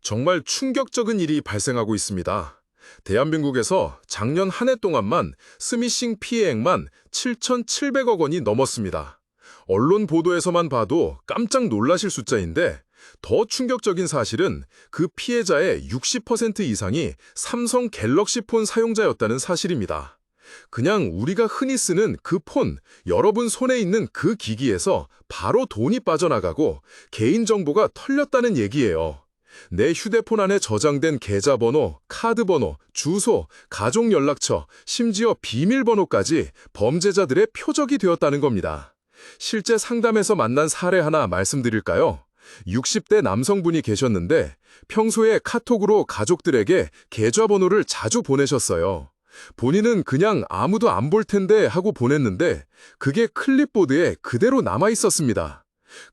정말 충격적인 일이 발생하고 있습니다. 대한민국에서 작년 한 해 동안만 스미싱 피해액만 7,700억 원이 넘었습니다. 언론 보도에서만 봐도 깜짝 놀라실 숫자인데 더 충격적인 사실은 그 피해자의 60% 이상이 삼성 갤럭시 폰 사용자였다는 사실입니다. 그냥 우리가 흔히 쓰는 그 폰, 여러분 손에 있는 그 기기에서 바로 돈이 빠져나가고 개인정보가 털렸다는 얘기예요. 내 휴대폰 안에 저장된 계좌번호, 카드번호, 주소, 가족 연락처, 심지어 비밀번호까지 범죄자들의 표적이 되었다는 겁니다. 실제 상담에서 만난 사례 하나 말씀드릴까요? 60대 남성분이 계셨는데 평소에 카톡으로 가족들에게 계좌번호를 자주 보내셨어요. 본인은 그냥 아무도 안 볼 텐데 하고 보냈는데 그게 클립보드에 그대로 남아 있었습니다.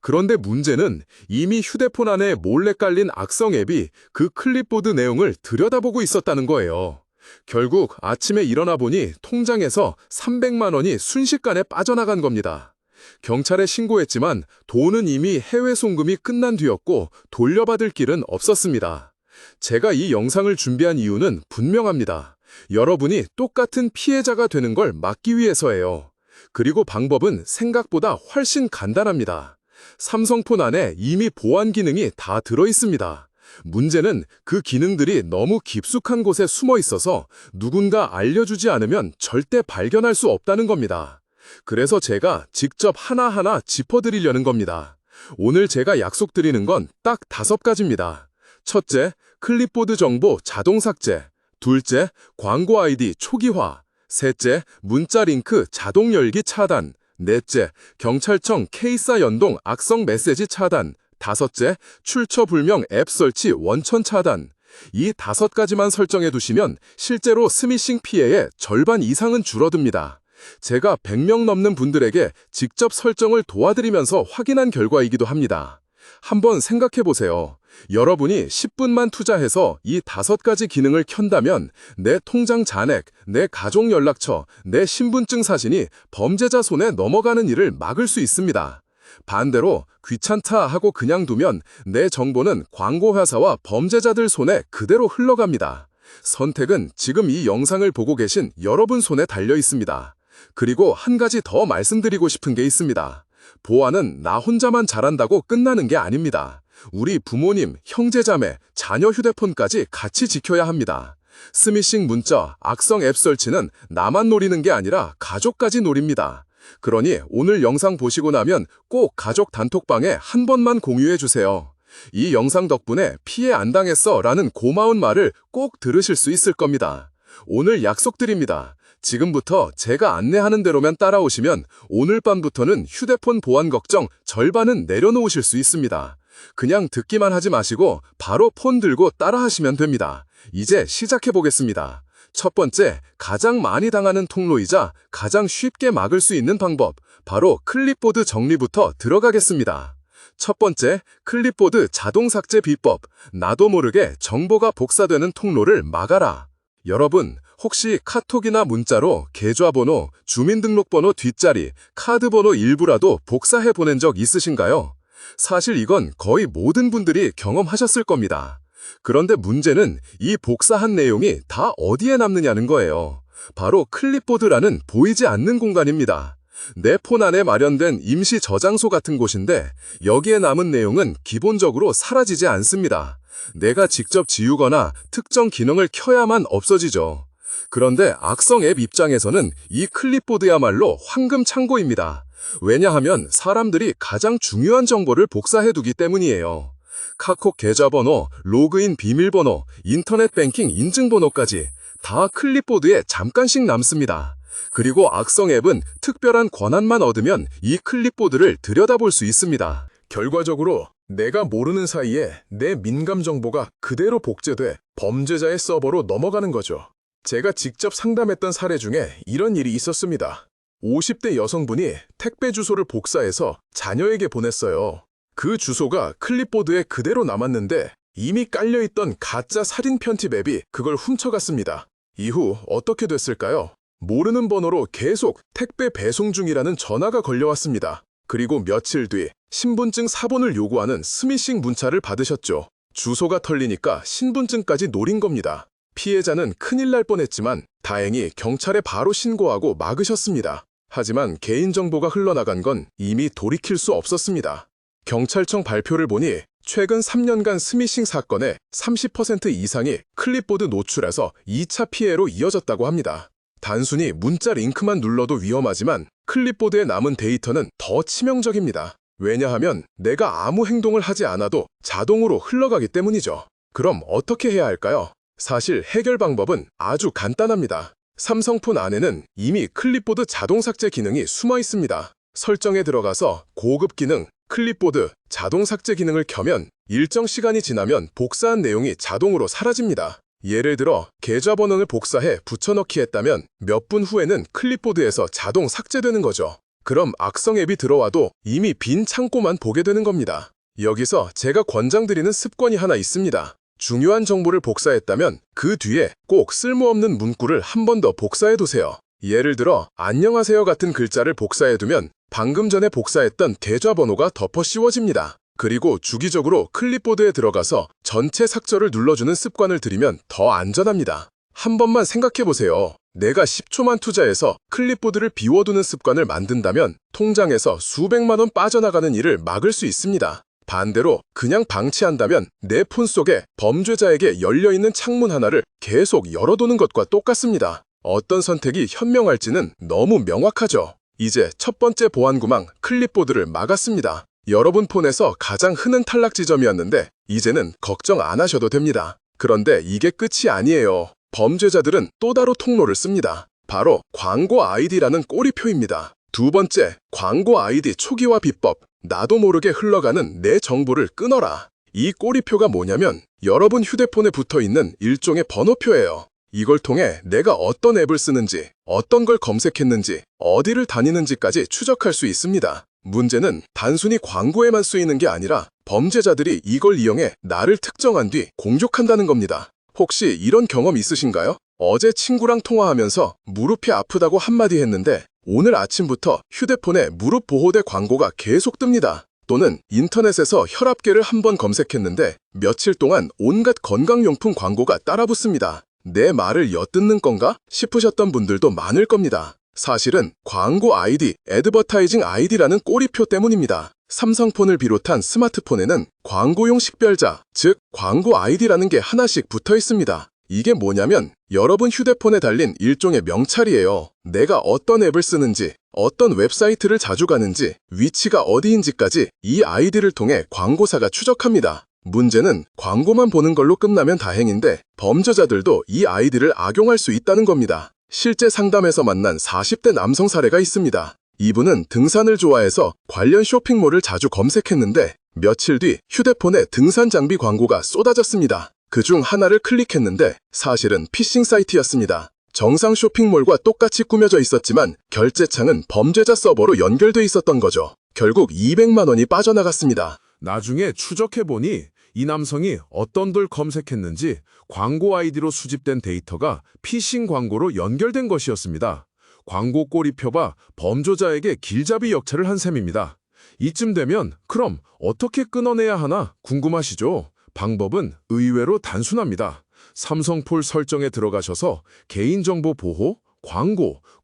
그런데 문제는 이미 휴대폰 안에 몰래 깔린 악성 앱이 그 클립보드 내용을 들여다보고 있었다는 거예요. 결국 아침에 일어나 보니 통장에서 300만 원이 순식간에 빠져나간 겁니다. 경찰에 신고했지만 돈은 이미 해외 송금이 끝난 뒤였고 돌려받을 길은 없었습니다. 제가 이 영상을 준비한 이유는 분명합니다. 여러분이 똑같은 피해자가 되는 걸 막기 위해서예요. 그리고 방법은 생각보다 훨씬 간단합니다. 삼성폰 안에 이미 보안 기능이 다 들어있습니다. 문제는 그 기능들이 너무 깊숙한 곳에 숨어 있어서 누군가 알려주지 않으면 절대 발견할 수 없다는 겁니다. 그래서 제가 직접 하나하나 짚어드리려는 겁니다. 오늘 제가 약속드리는 건 딱 5가지입니다. 첫째, 클립보드 정보 자동 삭제. 둘째, 광고 아이디 초기화. 셋째, 문자 링크 자동 열기 차단. 넷째, 경찰청 K사 연동 악성 메시지 차단. 다섯째, 출처 불명 앱 설치 원천 차단. 이 5가지만 설정해 두시면 실제로 스미싱 피해의 절반 이상은 줄어듭니다. 제가 100명 넘는 분들에게 직접 설정을 도와드리면서 확인한 결과이기도 합니다. 한번 생각해 보세요. 여러분이 10분만 투자해서 이 5가지 기능을 켠다면 내 통장 잔액, 내 가족 연락처, 내 신분증 사진이 범죄자 손에 넘어가는 일을 막을 수 있습니다. 반대로 귀찮다 하고 그냥 두면 내 정보는 광고 회사와 범죄자들 손에 그대로 흘러갑니다. 선택은 지금 이 영상을 보고 계신 여러분 손에 달려 있습니다. 그리고 한 가지 더 말씀드리고 싶은 게 있습니다. 보안은 나 혼자만 잘한다고 끝나는 게 아닙니다. 우리 부모님, 형제자매, 자녀 휴대폰까지 같이 지켜야 합니다. 스미싱 문자, 악성 앱 설치는 나만 노리는 게 아니라 가족까지 노립니다. 그러니 오늘 영상 보시고 나면 꼭 가족 단톡방에 한 번만 공유해 주세요. 이 영상 덕분에 피해 안 당했어 라는 고마운 말을 꼭 들으실 수 있을 겁니다. 오늘 약속드립니다. 지금부터 제가 안내하는 대로만 따라오시면 오늘 밤부터는 휴대폰 보안 걱정 절반은 내려놓으실 수 있습니다. 그냥 듣기만 하지 마시고 바로 폰 들고 따라하시면 됩니다. 이제 시작해 보겠습니다. 첫 번째, 가장 많이 당하는 통로이자 가장 쉽게 막을 수 있는 방법, 바로 클립보드 정리부터 들어가겠습니다. 첫 번째, 클립보드 자동 삭제 비법. 나도 모르게 정보가 복사되는 통로를 막아라. 여러분, 혹시 카톡이나 문자로 계좌번호, 주민등록번호 뒷자리, 카드번호 일부라도 복사해 보낸 적 있으신가요? 사실 이건 거의 모든 분들이 경험하셨을 겁니다. 그런데 문제는 이 복사한 내용이 다 어디에 남느냐는 거예요. 바로 클립보드라는 보이지 않는 공간입니다. 내 폰 안에 마련된 임시 저장소 같은 곳인데 여기에 남은 내용은 기본적으로 사라지지 않습니다. 내가 직접 지우거나 특정 기능을 켜야만 없어지죠. 그런데 악성 앱 입장에서는 이 클립보드야말로 황금 창고입니다. 왜냐하면 사람들이 가장 중요한 정보를 복사해두기 때문이에요. 카톡 계좌번호, 로그인 비밀번호, 인터넷 뱅킹 인증번호까지 다 클립보드에 잠깐씩 남습니다. 그리고 악성 앱은 특별한 권한만 얻으면 이 클립보드를 들여다볼 수 있습니다. 결과적으로 내가 모르는 사이에 내 민감 정보가 그대로 복제돼 범죄자의 서버로 넘어가는 거죠. 제가 직접 상담했던 사례 중에 이런 일이 있었습니다. 50대 여성분이 택배 주소를 복사해서 자녀에게 보냈어요. 그 주소가 클립보드에 그대로 남았는데 이미 깔려있던 가짜 살인 편집 앱이 그걸 훔쳐갔습니다. 이후 어떻게 됐을까요? 모르는 번호로 계속 택배 배송 중이라는 전화가 걸려왔습니다. 그리고 며칠 뒤 신분증 사본을 요구하는 스미싱 문자를 받으셨죠. 주소가 털리니까 신분증까지 노린 겁니다. 피해자는 큰일 날 뻔했지만 다행히 경찰에 바로 신고하고 막으셨습니다. 하지만 개인정보가 흘러나간 건 이미 돌이킬 수 없었습니다. 경찰청 발표를 보니 최근 3년간 스미싱 사건의 30% 이상이 클립보드 노출에서 2차 피해로 이어졌다고 합니다. 단순히 문자 링크만 눌러도 위험하지만 클립보드에 남은 데이터는 더 치명적입니다. 왜냐하면 내가 아무 행동을 하지 않아도 자동으로 흘러가기 때문이죠. 그럼 어떻게 해야 할까요? 사실 해결 방법은 아주 간단합니다. 삼성폰 안에는 이미 클립보드 자동 삭제 기능이 숨어 있습니다. 설정에 들어가서 고급 기능, 클립보드, 자동 삭제 기능을 켜면 일정 시간이 지나면 복사한 내용이 자동으로 사라집니다. 예를 들어 계좌번호를 복사해 붙여넣기 했다면 몇 분 후에는 클립보드에서 자동 삭제되는 거죠. 그럼 악성 앱이 들어와도 이미 빈 창고만 보게 되는 겁니다. 여기서 제가 권장드리는 습관이 하나 있습니다. 중요한 정보를 복사했다면 그 뒤에 꼭 쓸모없는 문구를 한 번 더 복사해두세요. 예를 들어 안녕하세요 같은 글자를 복사해두면 방금 전에 복사했던 계좌번호가 덮어 씌워집니다. 그리고 주기적으로 클립보드에 들어가서 전체 삭제를 눌러주는 습관을 들이면 더 안전합니다. 한 번만 생각해보세요. 내가 10초만 투자해서 클립보드를 비워두는 습관을 만든다면 통장에서 수백만 원 빠져나가는 일을 막을 수 있습니다. 반대로 그냥 방치한다면 내 폰 속에 범죄자에게 열려있는 창문 하나를 계속 열어두는 것과 똑같습니다. 어떤 선택이 현명할지는 너무 명확하죠. 이제 첫 번째 보안구망 클립보드를 막았습니다. 여러분 폰에서 가장 흔한 탈락 지점이었는데 이제는 걱정 안 하셔도 됩니다. 그런데 이게 끝이 아니에요. 범죄자들은 또 다른 통로를 씁니다. 바로 광고 아이디라는 꼬리표입니다. 두 번째, 광고 아이디 초기화 비법. 나도 모르게 흘러가는 내 정보를 끊어라. 이 꼬리표가 뭐냐면 여러분 휴대폰에 붙어있는 일종의 번호표예요. 이걸 통해 내가 어떤 앱을 쓰는지, 어떤 걸 검색했는지, 어디를 다니는지까지 추적할 수 있습니다. 문제는 단순히 광고에만 쓰이는 게 아니라 범죄자들이 이걸 이용해 나를 특정한 뒤 공격한다는 겁니다. 혹시 이런 경험 있으신가요? 어제 친구랑 통화하면서 무릎이 아프다고 한마디 했는데 오늘 아침부터 휴대폰에 무릎 보호대 광고가 계속 뜹니다. 또는 인터넷에서 혈압계를 한번 검색했는데 며칠 동안 온갖 건강용품 광고가 따라붙습니다. 내 말을 엿듣는 건가 싶으셨던 분들도 많을 겁니다. 사실은 광고 아이디, 애드버타이징 아이디라는 꼬리표 때문입니다. 삼성폰을 비롯한 스마트폰에는 광고용 식별자, 즉 광고 아이디라는 게 하나씩 붙어 있습니다. 이게 뭐냐면 여러분 휴대폰에 달린 일종의 명찰이에요. 내가 어떤 앱을 쓰는지, 어떤 웹사이트를 자주 가는지, 위치가 어디인지까지 이 아이디를 통해 광고사가 추적합니다. 문제는 광고만 보는 걸로 끝나면 다행인데 범죄자들도 이 아이디를 악용할 수 있다는 겁니다. 실제 상담에서 만난 40대 남성 사례가 있습니다. 이분은 등산을 좋아해서 관련 쇼핑몰을 자주 검색했는데 며칠 뒤 휴대폰에 등산 장비 광고가 쏟아졌습니다. 그중 하나를 클릭했는데 사실은 피싱 사이트였습니다. 정상 쇼핑몰과 똑같이 꾸며져 있었지만 결제창은 범죄자 서버로 연결돼 있었던 거죠. 결국 200만 원이 빠져나갔습니다. 나중에 추적해보니 이 남성이 어떤 걸 검색했는지 광고 아이디로 수집된 데이터가 피싱 광고로 연결된 것이었습니다. 광고 꼬리표가 범죄자에게 길잡이 역할을 한 셈입니다. 이쯤 되면 그럼 어떻게 끊어내야 하나 궁금하시죠? 방법은 의외로 단순합니다. 삼성폴 설정에 들어가셔서 개인정보 보호,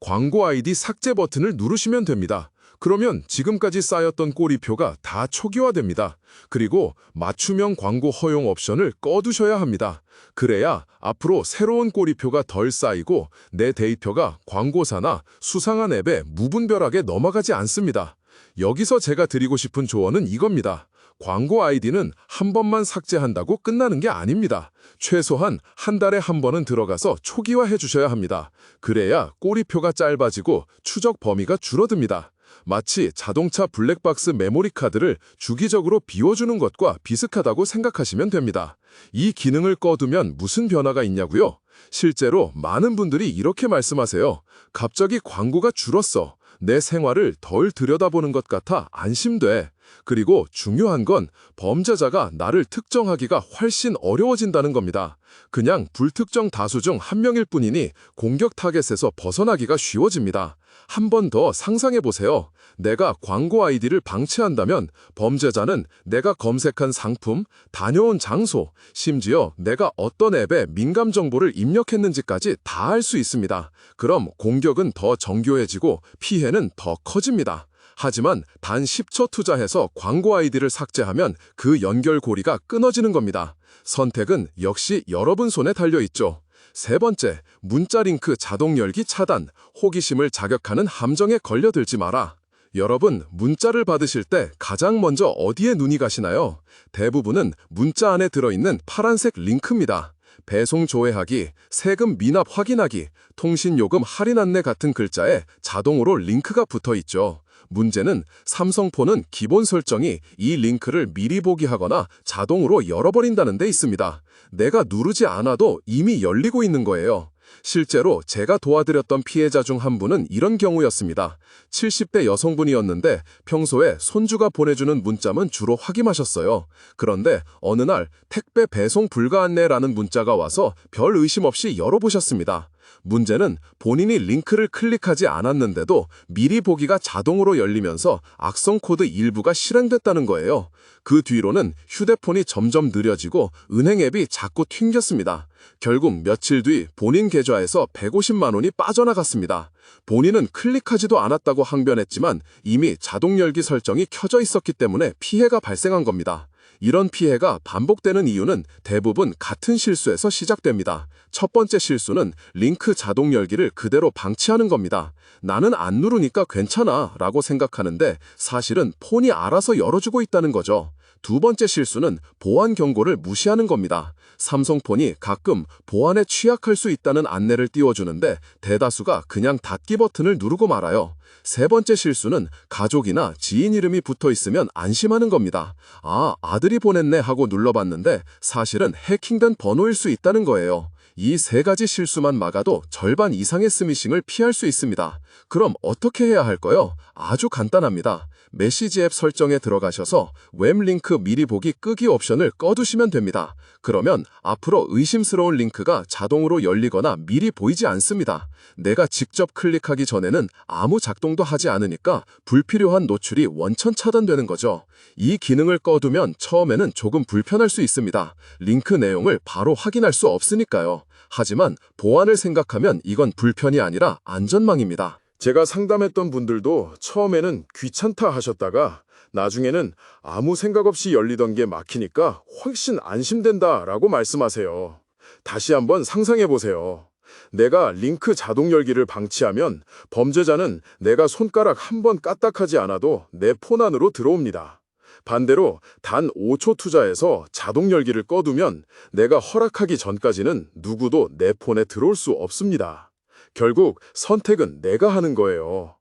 광고 아이디 삭제 버튼을 누르시면 됩니다. 그러면 지금까지 쌓였던 꼬리표가 다 초기화됩니다. 그리고 맞춤형 광고 허용 옵션을 꺼두셔야 합니다. 그래야 앞으로 새로운 꼬리표가 덜 쌓이고 내 데이터가 광고사나 수상한 앱에 무분별하게 넘어가지 않습니다. 여기서 제가 드리고 싶은 조언은 이겁니다. 광고 아이디는 한 번만 삭제한다고 끝나는 게 아닙니다. 최소한 한 달에 한 번은 들어가서 초기화해 주셔야 합니다. 그래야 꼬리표가 짧아지고 추적 범위가 줄어듭니다. 마치 자동차 블랙박스 메모리 카드를 주기적으로 비워주는 것과 비슷하다고 생각하시면 됩니다. 이 기능을 꺼두면 무슨 변화가 있냐고요? 실제로 많은 분들이 이렇게 말씀하세요. 갑자기 광고가 줄었어. 내 생활을 덜 들여다보는 것 같아 안심돼. 그리고 중요한 건 범죄자가 나를 특정하기가 훨씬 어려워진다는 겁니다. 그냥 불특정 다수 중 한 명일 뿐이니 공격 타겟에서 벗어나기가 쉬워집니다. 한 번 더 상상해 보세요. 내가 광고 아이디를 방치한다면 범죄자는 내가 검색한 상품, 다녀온 장소, 심지어 내가 어떤 앱에 민감 정보를 입력했는지까지 다 알 수 있습니다. 그럼 공격은 더 정교해지고 피해는 더 커집니다. 하지만 단 10초 투자해서 광고 아이디를 삭제하면 그 연결고리가 끊어지는 겁니다. 선택은 역시 여러분 손에 달려 있죠. 세 번째, 문자 링크 자동 열기 차단, 호기심을 자극하는 함정에 걸려들지 마라. 여러분, 문자를 받으실 때 가장 먼저 어디에 눈이 가시나요? 대부분은 문자 안에 들어있는 파란색 링크입니다. 배송 조회하기, 세금 미납 확인하기, 통신요금 할인 안내 같은 글자에 자동으로 링크가 붙어 있죠. 문제는 삼성폰은 기본 설정이 이 링크를 미리 보기 하거나 자동으로 열어버린다는 데 있습니다. 내가 누르지 않아도 이미 열리고 있는 거예요. 실제로 제가 도와드렸던 피해자 중 한 분은 이런 경우였습니다. 70대 여성분이었는데 평소에 손주가 보내주는 문자만 주로 확인하셨어요. 그런데 어느 날 택배 배송 불가 안내라는 문자가 와서 별 의심 없이 열어보셨습니다. 문제는 본인이 링크를 클릭하지 않았는데도 미리 보기가 자동으로 열리면서 악성 코드 일부가 실행됐다는 거예요. 그 뒤로는 휴대폰이 점점 느려지고 은행 앱이 자꾸 튕겼습니다. 결국 며칠 뒤 본인 계좌에서 150만 원이 빠져나갔습니다. 본인은 클릭하지도 않았다고 항변했지만 이미 자동 열기 설정이 켜져 있었기 때문에 피해가 발생한 겁니다. 이런 피해가 반복되는 이유는 대부분 같은 실수에서 시작됩니다. 첫 번째 실수는 링크 자동 열기를 그대로 방치하는 겁니다. 나는 안 누르니까 괜찮아 라고 생각하는데 사실은 폰이 알아서 열어주고 있다는 거죠. 두 번째 실수는 보안 경고를 무시하는 겁니다. 삼성폰이 가끔 보안에 취약할 수 있다는 안내를 띄워주는데 대다수가 그냥 닫기 버튼을 누르고 말아요. 세 번째 실수는 가족이나 지인 이름이 붙어 있으면 안심하는 겁니다. 아, 아들이 보냈네 하고 눌러봤는데 사실은 해킹된 번호일 수 있다는 거예요. 이 세 가지 실수만 막아도 절반 이상의 스미싱을 피할 수 있습니다. 그럼 어떻게 해야 할까요? 아주 간단합니다. 메시지 앱 설정에 들어가셔서 웹 링크 미리 보기 끄기 옵션을 꺼두시면 됩니다. 그러면 앞으로 의심스러운 링크가 자동으로 열리거나 미리 보이지 않습니다. 내가 직접 클릭하기 전에는 아무 작동도 하지 않으니까 불필요한 노출이 원천 차단되는 거죠. 이 기능을 꺼두면 처음에는 조금 불편할 수 있습니다. 링크 내용을 바로 확인할 수 없으니까요. 하지만 보안을 생각하면 이건 불편이 아니라 안전망입니다. 제가 상담했던 분들도 처음에는 귀찮다 하셨다가 나중에는 아무 생각 없이 열리던 게 막히니까 훨씬 안심된다라고 말씀하세요. 다시 한번 상상해 보세요. 내가 링크 자동 열기를 방치하면 범죄자는 내가 손가락 한 번 까딱하지 않아도 내 폰 안으로 들어옵니다. 반대로 단 5초 투자해서 자동 열기를 꺼두면 내가 허락하기 전까지는 누구도 내 폰에 들어올 수 없습니다. 결국 선택은 내가 하는 거예요.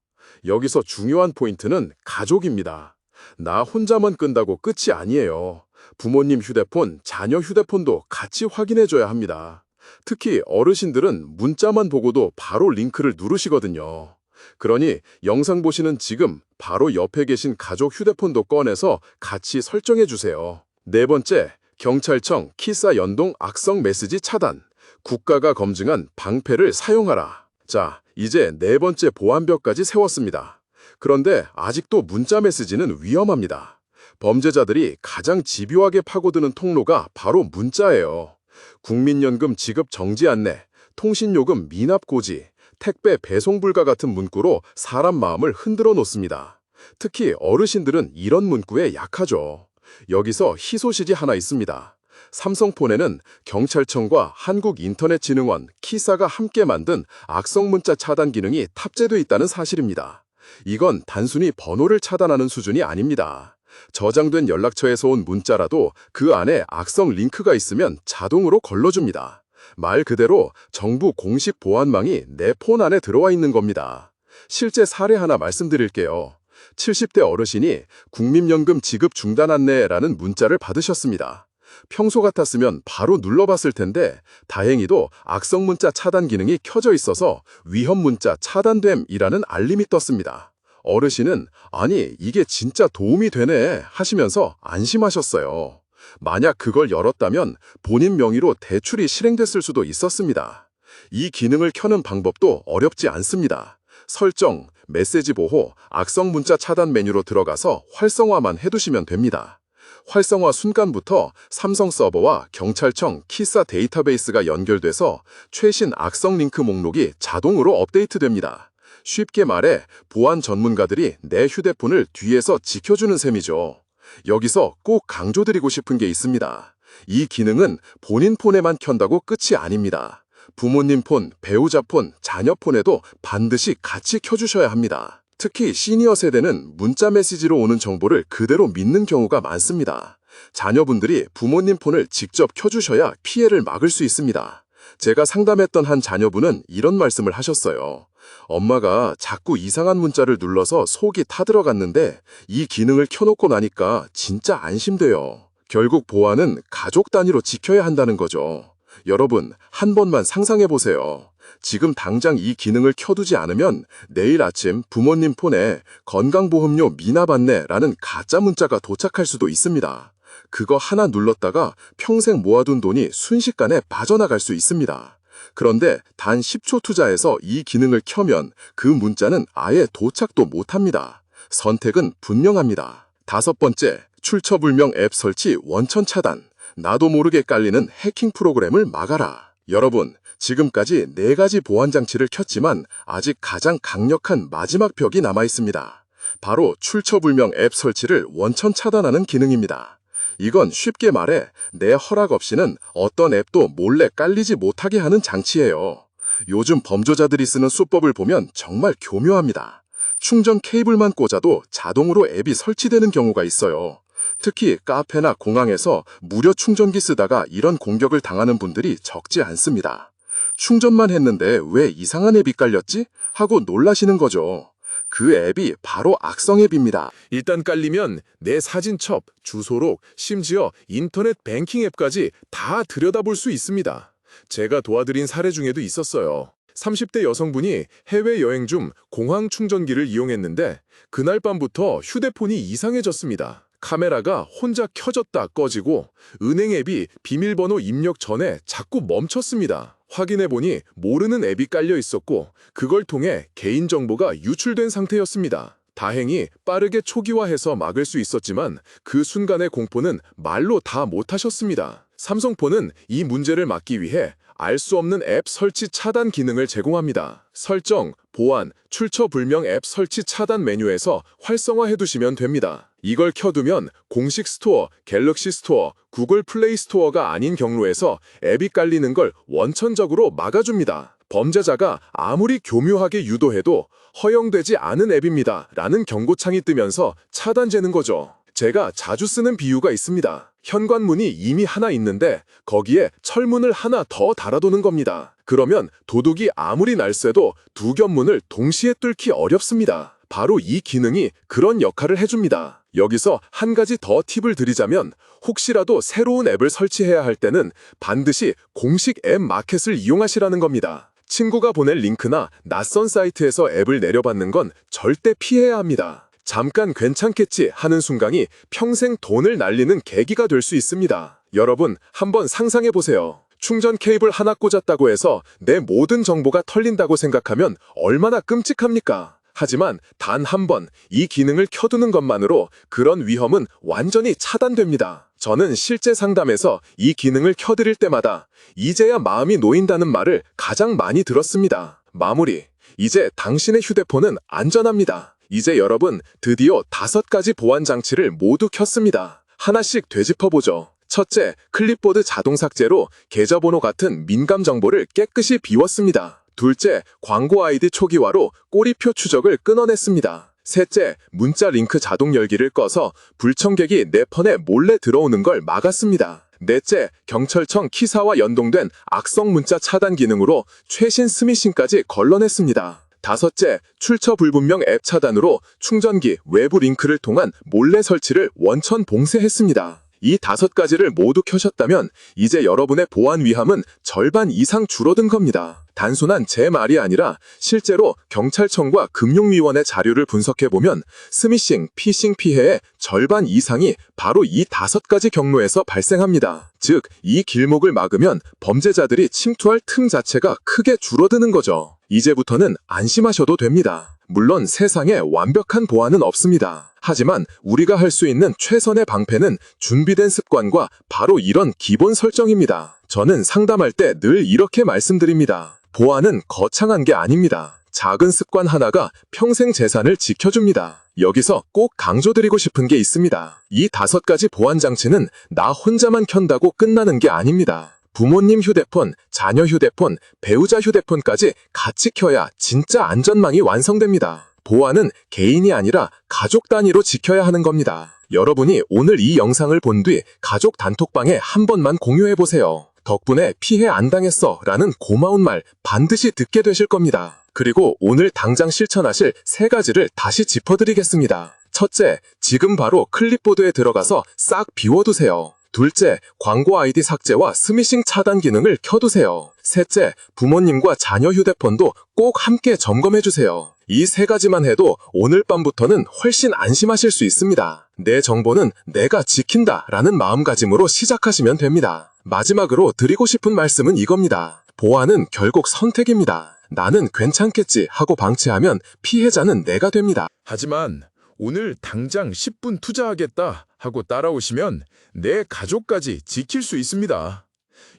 여기서 중요한 포인트는 가족입니다. 나 혼자만 끈다고 끝이 아니에요. 부모님 휴대폰, 자녀 휴대폰도 같이 확인해줘야 합니다. 특히 어르신들은 문자만 보고도 바로 링크를 누르시거든요. 그러니 영상 보시는 지금 바로 옆에 계신 가족 휴대폰도 꺼내서 같이 설정해주세요. 네 번째, 경찰청 키사 연동 악성 메시지 차단. 국가가 검증한 방패를 사용하라. 자, 이제 네 번째 보안벽까지 세웠습니다. 그런데 아직도 문자 메시지는 위험합니다. 범죄자들이 가장 집요하게 파고드는 통로가 바로 문자예요. 국민연금 지급 정지 안내, 통신요금 미납 고지, 택배 배송 불가 같은 문구로 사람 마음을 흔들어 놓습니다. 특히 어르신들은 이런 문구에 약하죠. 여기서 희소식이 하나 있습니다. 삼성폰에는 경찰청과 한국인터넷진흥원, 키사가 함께 만든 악성 문자 차단 기능이 탑재되어 있다는 사실입니다. 이건 단순히 번호를 차단하는 수준이 아닙니다. 저장된 연락처에서 온 문자라도 그 안에 악성 링크가 있으면 자동으로 걸러줍니다. 말 그대로 정부 공식 보안망이 내 폰 안에 들어와 있는 겁니다. 실제 사례 하나 말씀드릴게요. 70대 어르신이 국민연금 지급 중단 안내라는 문자를 받으셨습니다. 평소 같았으면 바로 눌러봤을 텐데 다행히도 악성 문자 차단 기능이 켜져 있어서 위험 문자 차단됨이라는 알림이 떴습니다. 어르신은 아니 이게 진짜 도움이 되네 하시면서 안심하셨어요. 만약 그걸 열었다면 본인 명의로 대출이 실행됐을 수도 있었습니다. 이 기능을 켜는 방법도 어렵지 않습니다. 설정, 메시지 보호, 악성 문자 차단 메뉴로 들어가서 활성화만 해두시면 됩니다. 활성화 순간부터 삼성 서버와 경찰청 키사 데이터베이스가 연결돼서 최신 악성 링크 목록이 자동으로 업데이트됩니다. 쉽게 말해 보안 전문가들이 내 휴대폰을 뒤에서 지켜주는 셈이죠. 여기서 꼭 강조드리고 싶은 게 있습니다. 이 기능은 본인 폰에만 켠다고 끝이 아닙니다. 부모님 폰, 배우자 폰, 자녀 폰에도 반드시 같이 켜주셔야 합니다. 특히 시니어 세대는 문자 메시지로 오는 정보를 그대로 믿는 경우가 많습니다. 자녀분들이 부모님 폰을 직접 켜주셔야 피해를 막을 수 있습니다. 제가 상담했던 한 자녀분은 이런 말씀을 하셨어요. 엄마가 자꾸 이상한 문자를 눌러서 속이 타들어갔는데 이 기능을 켜놓고 나니까 진짜 안심돼요. 결국 보안은 가족 단위로 지켜야 한다는 거죠. 여러분, 한 번만 상상해 보세요. 지금 당장 이 기능을 켜두지 않으면 내일 아침 부모님 폰에 건강보험료 미납 안내라는 가짜 문자가 도착할 수도 있습니다. 그거 하나 눌렀다가 평생 모아둔 돈이 순식간에 빠져나갈 수 있습니다. 그런데 단 10초 투자해서 이 기능을 켜면 그 문자는 아예 도착도 못합니다. 선택은 분명합니다. 5번째, 출처불명 앱 설치 원천 차단. 나도 모르게 깔리는 해킹 프로그램을 막아라. 여러분, 지금까지 4가지 보안 장치를 켰지만 아직 가장 강력한 마지막 벽이 남아 있습니다. 바로 출처불명 앱 설치를 원천 차단하는 기능입니다. 이건 쉽게 말해 내 허락 없이는 어떤 앱도 몰래 깔리지 못하게 하는 장치예요. 요즘 범죄자들이 쓰는 수법을 보면 정말 교묘합니다. 충전 케이블만 꽂아도 자동으로 앱이 설치되는 경우가 있어요. 특히 카페나 공항에서 무료 충전기 쓰다가 이런 공격을 당하는 분들이 적지 않습니다. 충전만 했는데 왜 이상한 앱이 깔렸지? 하고 놀라시는 거죠. 그 앱이 바로 악성 앱입니다. 일단 깔리면 내 사진첩, 주소록, 심지어 인터넷 뱅킹 앱까지 다 들여다볼 수 있습니다. 제가 도와드린 사례 중에도 있었어요. 30대 여성분이 해외여행 중 공항 충전기를 이용했는데 그날 밤부터 휴대폰이 이상해졌습니다. 카메라가 혼자 켜졌다 꺼지고 은행 앱이 비밀번호 입력 전에 자꾸 멈췄습니다. 확인해보니 모르는 앱이 깔려 있었고 그걸 통해 개인정보가 유출된 상태였습니다. 다행히 빠르게 초기화해서 막을 수 있었지만 그 순간의 공포는 말로 다 못하셨습니다. 삼성폰은 이 문제를 막기 위해 알 수 없는 앱 설치 차단 기능을 제공합니다. 설정, 보안, 출처 불명 앱 설치 차단 메뉴에서 활성화해 두시면 됩니다. 이걸 켜두면 공식 스토어, 갤럭시 스토어, 구글 플레이 스토어가 아닌 경로에서 앱이 깔리는 걸 원천적으로 막아줍니다. 범죄자가 아무리 교묘하게 유도해도 허용되지 않은 앱입니다. 라는 경고창이 뜨면서 차단되는 거죠. 제가 자주 쓰는 비유가 있습니다. 현관문이 이미 하나 있는데 거기에 철문을 하나 더 달아두는 겁니다. 그러면 도둑이 아무리 날쌔도 두 겹문을 동시에 뚫기 어렵습니다. 바로 이 기능이 그런 역할을 해줍니다. 여기서 한 가지 더 팁을 드리자면 혹시라도 새로운 앱을 설치해야 할 때는 반드시 공식 앱 마켓을 이용하시라는 겁니다. 친구가 보낸 링크나 낯선 사이트에서 앱을 내려받는 건 절대 피해야 합니다. 잠깐 괜찮겠지 하는 순간이 평생 돈을 날리는 계기가 될 수 있습니다. 여러분, 한번 상상해 보세요. 충전 케이블 하나 꽂았다고 해서 내 모든 정보가 털린다고 생각하면 얼마나 끔찍합니까? 하지만 단 한 번 이 기능을 켜두는 것만으로 그런 위험은 완전히 차단됩니다. 저는 실제 상담에서 이 기능을 켜드릴 때마다 이제야 마음이 놓인다는 말을 가장 많이 들었습니다. 마무리. 이제 당신의 휴대폰은 안전합니다. 이제 여러분 드디어 5가지 보안 장치를 모두 켰습니다. 하나씩 되짚어보죠. 첫째, 클립보드 자동 삭제로 계좌번호 같은 민감 정보를 깨끗이 비웠습니다. 둘째, 광고 아이디 초기화로 꼬리표 추적을 끊어냈습니다. 셋째, 문자 링크 자동 열기를 꺼서 불청객이 내 폰에 몰래 들어오는 걸 막았습니다. 넷째, 경찰청 키사와 연동된 악성 문자 차단 기능으로 최신 스미싱까지 걸러냈습니다. 다섯째, 출처 불분명 앱 차단으로 충전기 외부 링크를 통한 몰래 설치를 원천 봉쇄했습니다. 이 5가지를 모두 켜셨다면 이제 여러분의 보안 위험은 절반 이상 줄어든 겁니다. 단순한 제 말이 아니라 실제로 경찰청과 금융위원회 자료를 분석해보면 스미싱, 피싱 피해의 절반 이상이 바로 이 5가지 경로에서 발생합니다. 즉, 이 길목을 막으면 범죄자들이 침투할 틈 자체가 크게 줄어드는 거죠. 이제부터는 안심하셔도 됩니다. 물론 세상에 완벽한 보안은 없습니다. 하지만 우리가 할 수 있는 최선의 방패는 준비된 습관과 바로 이런 기본 설정입니다. 저는 상담할 때 늘 이렇게 말씀드립니다. 보안은 거창한 게 아닙니다. 작은 습관 하나가 평생 재산을 지켜줍니다. 여기서 꼭 강조드리고 싶은 게 있습니다. 이 5가지 보안 장치는 나 혼자만 켠다고 끝나는 게 아닙니다. 부모님 휴대폰, 자녀 휴대폰, 배우자 휴대폰까지 같이 켜야 진짜 안전망이 완성됩니다. 보안은 개인이 아니라 가족 단위로 지켜야 하는 겁니다. 여러분이 오늘 이 영상을 본 뒤 가족 단톡방에 한 번만 공유해보세요. 덕분에 피해 안 당했어 라는 고마운 말 반드시 듣게 되실 겁니다. 그리고 오늘 당장 실천하실 3가지를 다시 짚어드리겠습니다. 첫째, 지금 바로 클립보드에 들어가서 싹 비워두세요. 둘째, 광고 아이디 삭제와 스미싱 차단 기능을 켜두세요. 셋째, 부모님과 자녀 휴대폰도 꼭 함께 점검해주세요. 이 3가지만 해도 오늘 밤부터는 훨씬 안심하실 수 있습니다. 내 정보는 내가 지킨다 라는 마음가짐으로 시작하시면 됩니다. 마지막으로 드리고 싶은 말씀은 이겁니다. 보안은 결국 선택입니다. 나는 괜찮겠지 하고 방치하면 피해자는 내가 됩니다. 하지만 오늘 당장 10분 투자하겠다 하고 따라오시면 내 가족까지 지킬 수 있습니다.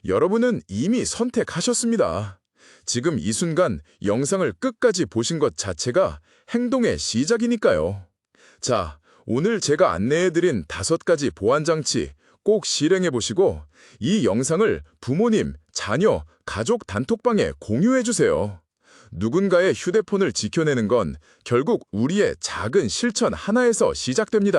여러분은 이미 선택하셨습니다. 지금 이 순간 영상을 끝까지 보신 것 자체가 행동의 시작이니까요. 자, 오늘 제가 안내해드린 5가지 보안장치 꼭 실행해보시고 이 영상을 부모님, 자녀, 가족 단톡방에 공유해주세요. 누군가의 휴대폰을 지켜내는 건 결국 우리의 작은 실천 하나에서 시작됩니다.